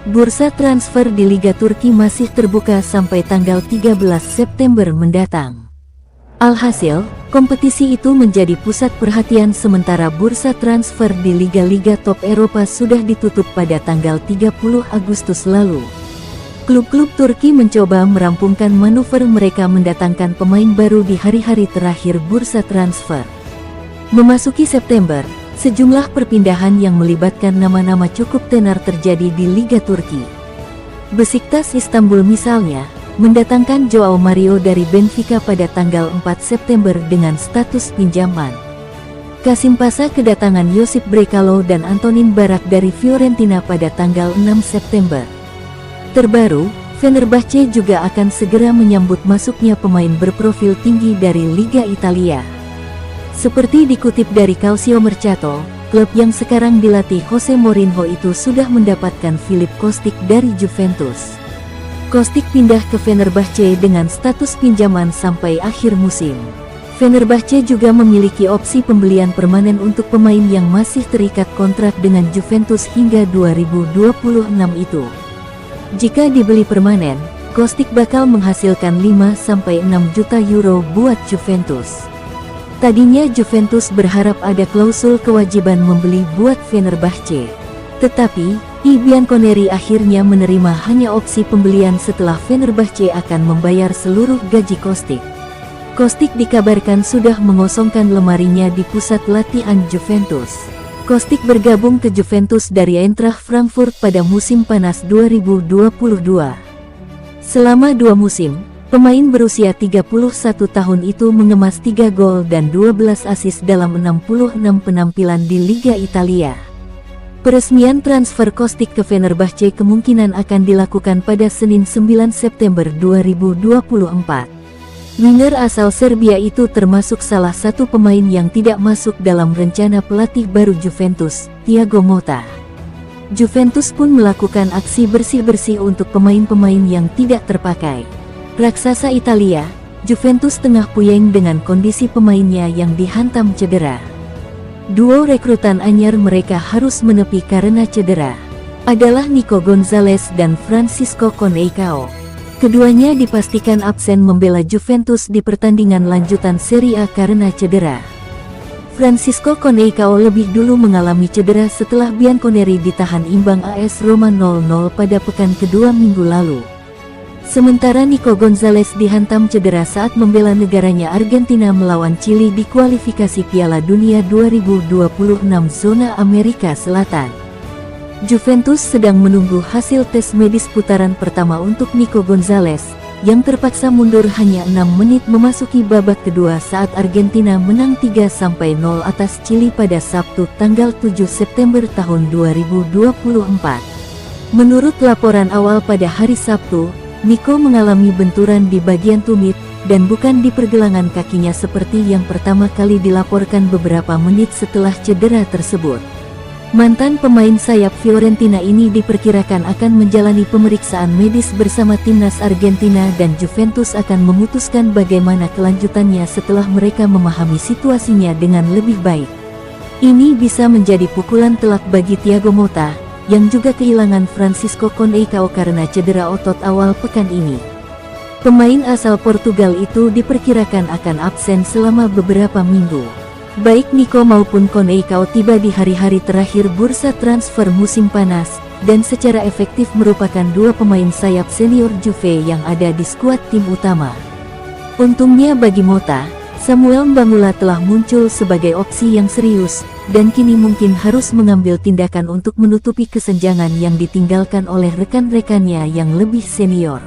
Bursa transfer di Liga Turki masih terbuka sampai tanggal 13 September mendatang. Alhasil, kompetisi itu menjadi pusat perhatian sementara bursa transfer di liga-liga top Eropa sudah ditutup pada tanggal 30 Agustus lalu. Klub-klub Turki mencoba merampungkan manuver mereka mendatangkan pemain baru di hari-hari terakhir bursa transfer. Memasuki September, sejumlah perpindahan yang melibatkan nama-nama cukup tenar terjadi di Liga Turki. Besiktas Istanbul misalnya, mendatangkan Joao Mario dari Benfica pada tanggal 4 September dengan status pinjaman. Kasimpasa kedatangan Josip Brekalo dan Antonin Barak dari Fiorentina pada tanggal 6 September. Terbaru, Fenerbahce juga akan segera menyambut masuknya pemain berprofil tinggi dari Liga Italia. Seperti dikutip dari Calcio Mercato, klub yang sekarang dilatih Jose Mourinho itu sudah mendapatkan Filip Kostic dari Juventus. Kostic pindah ke Fenerbahce dengan status pinjaman sampai akhir musim. Fenerbahce juga memiliki opsi pembelian permanen untuk pemain yang masih terikat kontrak dengan Juventus hingga 2026 itu. Jika dibeli permanen, Kostic bakal menghasilkan 5-6 juta euro buat Juventus. Tadinya Juventus berharap ada klausul kewajiban membeli buat Fenerbahce. Tetapi, I Bianconeri akhirnya menerima hanya opsi pembelian setelah Fenerbahce akan membayar seluruh gaji Kostic. Kostic dikabarkan sudah mengosongkan lemarinya di pusat latihan Juventus. Kostic bergabung ke Juventus dari Eintracht Frankfurt pada musim panas 2022. Selama 2 musim, pemain berusia 31 tahun itu mengemas 3 gol dan 12 assist dalam 66 penampilan di Liga Italia. Peresmian transfer Kostic ke Fenerbahce kemungkinan akan dilakukan pada Senin 9 September 2024. Winger asal Serbia itu termasuk salah satu pemain yang tidak masuk dalam rencana pelatih baru Juventus, Thiago Motta. Juventus pun melakukan aksi bersih-bersih untuk pemain-pemain yang tidak terpakai. Raksasa Italia, Juventus tengah puyeng dengan kondisi pemainnya yang dihantam cedera. Duo rekrutan anyar mereka harus menepi karena cedera adalah Nico Gonzalez dan Francisco Conceicao. Keduanya dipastikan absen membela Juventus di pertandingan lanjutan Serie A karena cedera. Francisco Conceicao lebih dulu mengalami cedera setelah Bianconeri ditahan imbang AS Roma 0-0 pada pekan kedua minggu lalu. Sementara Nico Gonzalez dihantam cedera saat membela negaranya Argentina melawan Chili di kualifikasi Piala Dunia 2026 zona Amerika Selatan. Juventus sedang menunggu hasil tes medis putaran pertama untuk Nico Gonzalez, yang terpaksa mundur hanya 6 menit memasuki babak kedua saat Argentina menang 3-0 atas Chili pada Sabtu tanggal 7 September tahun 2024. Menurut laporan awal pada hari Sabtu, Nico mengalami benturan di bagian tumit, dan bukan di pergelangan kakinya seperti yang pertama kali dilaporkan beberapa menit setelah cedera tersebut. Mantan pemain sayap Fiorentina ini diperkirakan akan menjalani pemeriksaan medis bersama timnas Argentina dan Juventus akan memutuskan bagaimana kelanjutannya setelah mereka memahami situasinya dengan lebih baik. Ini bisa menjadi pukulan telak bagi Thiago Motta, yang juga kehilangan Francisco Conceicao karena cedera otot awal pekan ini. Pemain asal Portugal itu diperkirakan akan absen selama beberapa minggu. Baik Nico maupun Conceicao tiba di hari-hari terakhir bursa transfer musim panas, dan secara efektif merupakan dua pemain sayap senior Juve yang ada di skuad tim utama. Untungnya bagi Motta, Samuel Mbangula telah muncul sebagai opsi yang serius, dan kini mungkin harus mengambil tindakan untuk menutupi kesenjangan yang ditinggalkan oleh rekan-rekannya yang lebih senior.